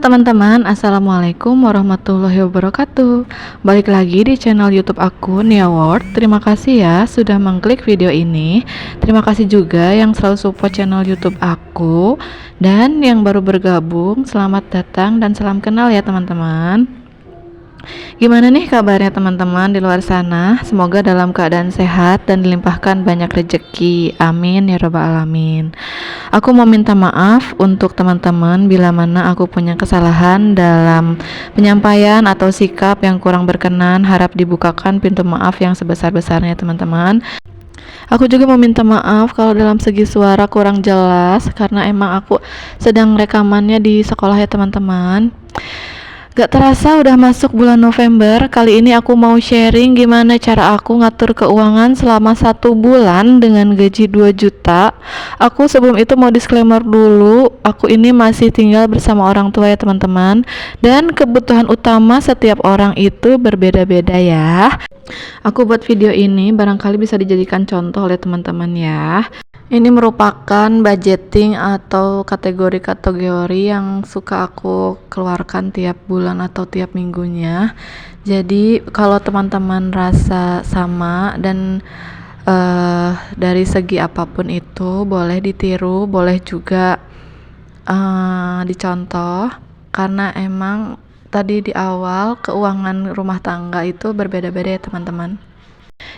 teman-teman, Assalamualaikum warahmatullahi wabarakatuh. Balik lagi di channel YouTube aku, Nia World. Terima kasih ya sudah mengklik video ini. Terima kasih juga yang selalu support channel YouTube aku. Dan yang baru bergabung, selamat datang dan salam kenal ya teman-teman. Gimana nih kabarnya teman-teman di luar sana? Semoga dalam keadaan sehat dan dilimpahkan banyak rezeki. Amin ya rabbal alamin. Aku mau minta maaf untuk teman-teman bila mana aku punya kesalahan dalam penyampaian atau sikap yang kurang berkenan. Harap dibukakan pintu maaf yang sebesar-besarnya teman-teman. Aku juga mau minta maaf kalau dalam segi suara kurang jelas karena emang aku sedang rekamannya di sekolah ya teman-teman. Gak terasa udah masuk bulan November. Kali ini aku mau sharing gimana cara aku ngatur keuangan selama 1 bulan dengan gaji 2 juta. Aku sebelum itu mau disclaimer dulu, aku ini masih tinggal bersama orang tua ya teman-teman. Dan kebutuhan utama setiap orang itu berbeda-beda ya. Aku buat video ini barangkali bisa dijadikan contoh oleh teman-teman ya. Ini merupakan budgeting atau kategori-kategori yang suka aku keluarkan tiap bulan atau tiap minggunya. Jadi kalau teman-teman rasa sama dan dari segi apapun itu boleh ditiru, boleh juga dicontoh, karena emang tadi di awal keuangan rumah tangga itu berbeda-beda ya teman-teman.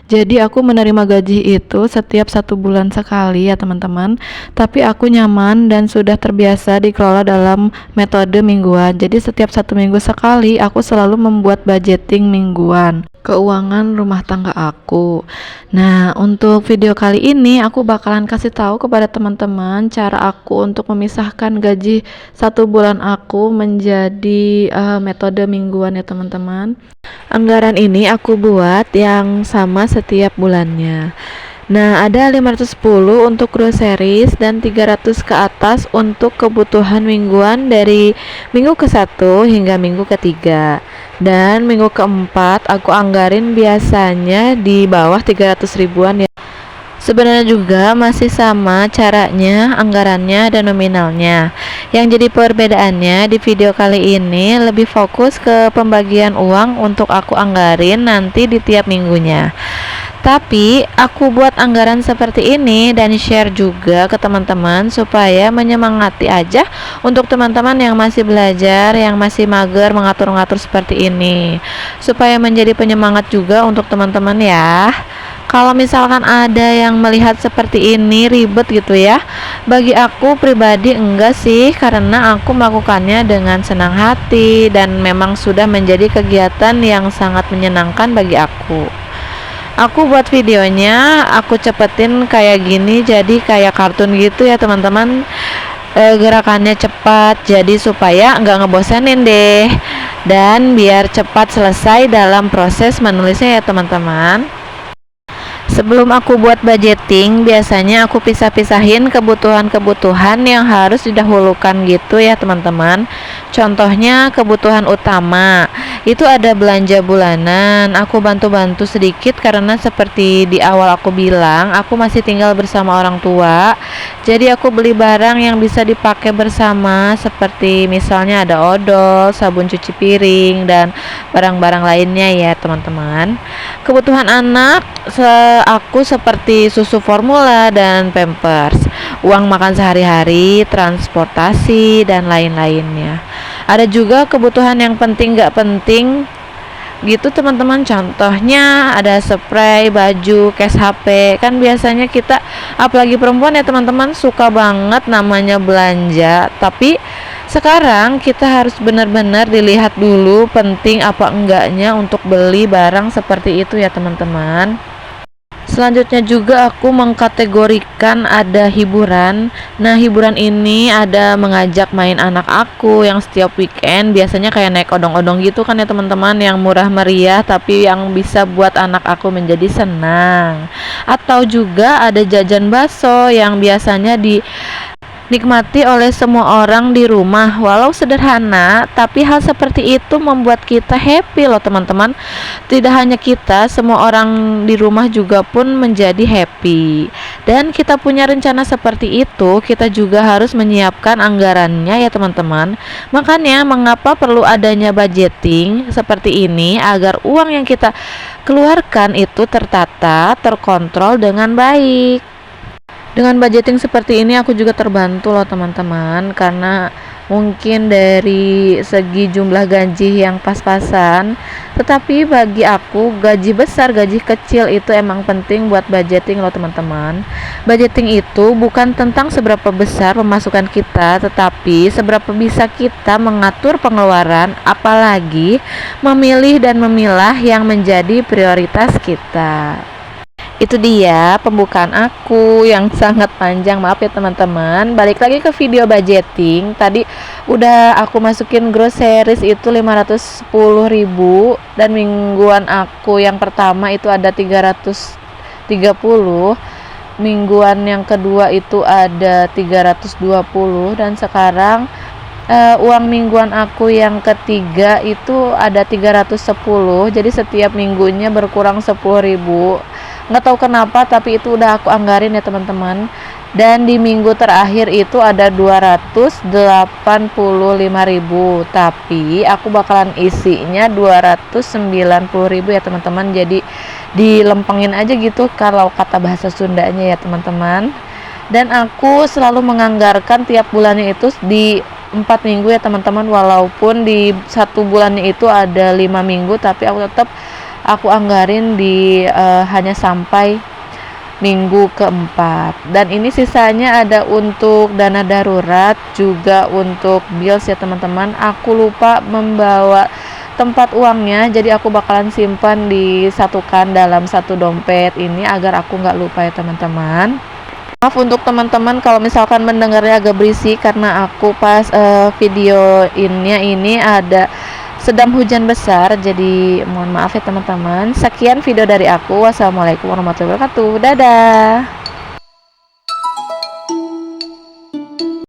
Jadi aku menerima gaji itu setiap 1 bulan sekali ya teman-teman. Tapi aku nyaman dan sudah terbiasa dikelola dalam metode mingguan. Jadi setiap 1 minggu sekali aku selalu membuat budgeting mingguan keuangan rumah tangga aku. Nah, untuk video kali ini aku bakalan kasih tahu kepada teman-teman cara aku untuk memisahkan gaji 1 bulan aku menjadi metode mingguan ya teman-teman. Anggaran ini aku buat yang sama setiap bulannya. Nah, ada 510 untuk groceries dan 300 ke atas untuk kebutuhan mingguan dari minggu ke-1 hingga minggu ke-3. Dan minggu ke-4 aku anggarin biasanya di bawah 300 ribuan ya. Sebenarnya juga masih sama caranya, anggarannya dan nominalnya. Yang jadi perbedaannya di video kali ini lebih fokus ke pembagian uang untuk aku anggarin nanti di tiap minggunya. Tapi aku buat anggaran seperti ini dan share juga ke teman-teman supaya menyemangati aja untuk teman-teman yang masih belajar, yang masih mager mengatur-ngatur seperti ini, supaya menjadi penyemangat juga untuk teman-teman ya. Kalau misalkan ada yang melihat seperti ini ribet gitu ya, bagi aku pribadi enggak sih, karena aku melakukannya dengan senang hati dan memang sudah menjadi kegiatan yang sangat menyenangkan bagi aku. Aku buat videonya, aku cepetin kayak gini, jadi kayak kartun gitu ya teman-teman. Gerakannya cepat, jadi supaya nggak ngebosenin deh, dan biar cepat selesai dalam proses menulisnya ya teman-teman. Sebelum aku buat budgeting, biasanya aku pisah-pisahin kebutuhan-kebutuhan yang harus didahulukan gitu ya teman-teman. Contohnya kebutuhan utama, itu ada belanja bulanan. Aku bantu-bantu sedikit karena seperti di awal aku bilang, aku masih tinggal bersama orang tua. Jadi aku beli barang yang bisa dipakai bersama, seperti misalnya ada odol, sabun cuci piring, dan barang-barang lainnya ya teman-teman. Kebutuhan anak aku seperti susu formula dan pampers, uang makan sehari-hari, transportasi, dan lain-lainnya. Ada juga kebutuhan yang penting gak penting gitu teman-teman. Contohnya ada spray, baju, case HP. Kan biasanya kita, apalagi perempuan ya teman-teman, suka banget namanya belanja. Tapi sekarang kita harus benar-benar dilihat dulu penting apa enggaknya untuk beli barang seperti itu ya teman-teman. Selanjutnya juga aku mengkategorikan ada hiburan. Nah, hiburan ini ada mengajak main anak aku yang setiap weekend biasanya kayak naik odong-odong gitu kan ya teman-teman, yang murah meriah tapi yang bisa buat anak aku menjadi senang. Atau juga ada jajan bakso yang biasanya nikmati oleh semua orang di rumah. Walau sederhana, tapi hal seperti itu membuat kita happy loh teman-teman. Tidak hanya kita, semua orang di rumah juga pun menjadi happy. Dan kita punya rencana seperti itu, kita juga harus menyiapkan anggarannya ya teman-teman. Makanya mengapa perlu adanya budgeting seperti ini, agar uang yang kita keluarkan itu tertata, terkontrol dengan baik. Dengan budgeting seperti ini aku juga terbantu loh teman-teman, karena mungkin dari segi jumlah gaji yang pas-pasan, tetapi bagi aku gaji besar, gaji kecil itu emang penting buat budgeting loh teman-teman. Budgeting itu bukan tentang seberapa besar pemasukan kita, tetapi seberapa bisa kita mengatur pengeluaran, apalagi memilih dan memilah yang menjadi prioritas kita. Itu dia pembukaan aku yang sangat panjang, maaf ya teman-teman. Balik lagi ke video budgeting. Tadi udah aku masukin groceries itu 510.000, dan mingguan aku yang pertama itu ada 330, mingguan yang kedua itu ada 320, dan sekarang uang mingguan aku yang ketiga itu ada 310. Jadi setiap minggunya berkurang 10.000. Nggak tahu kenapa, tapi itu udah aku anggarin ya teman-teman. Dan di minggu terakhir itu ada 285.000, tapi aku bakalan isinya 290.000 ya teman-teman. Jadi dilempengin aja gitu kalau kata bahasa Sundanya ya teman-teman. Dan aku selalu menganggarkan tiap bulannya itu di 4 minggu ya teman-teman. Walaupun di satu bulannya itu ada 5 minggu, tapi aku anggarin di hanya sampai minggu keempat. Dan ini sisanya ada untuk dana darurat, juga untuk bills ya teman-teman. Aku lupa membawa tempat uangnya, jadi aku bakalan simpan disatukan dalam satu dompet ini agar aku nggak lupa ya teman-teman. Maaf untuk teman-teman kalau misalkan mendengarnya agak berisik, karena aku pas video ini ada sedang hujan besar, jadi mohon maaf ya teman-teman. Sekian video dari aku. Wassalamualaikum warahmatullahi wabarakatuh. Dadah.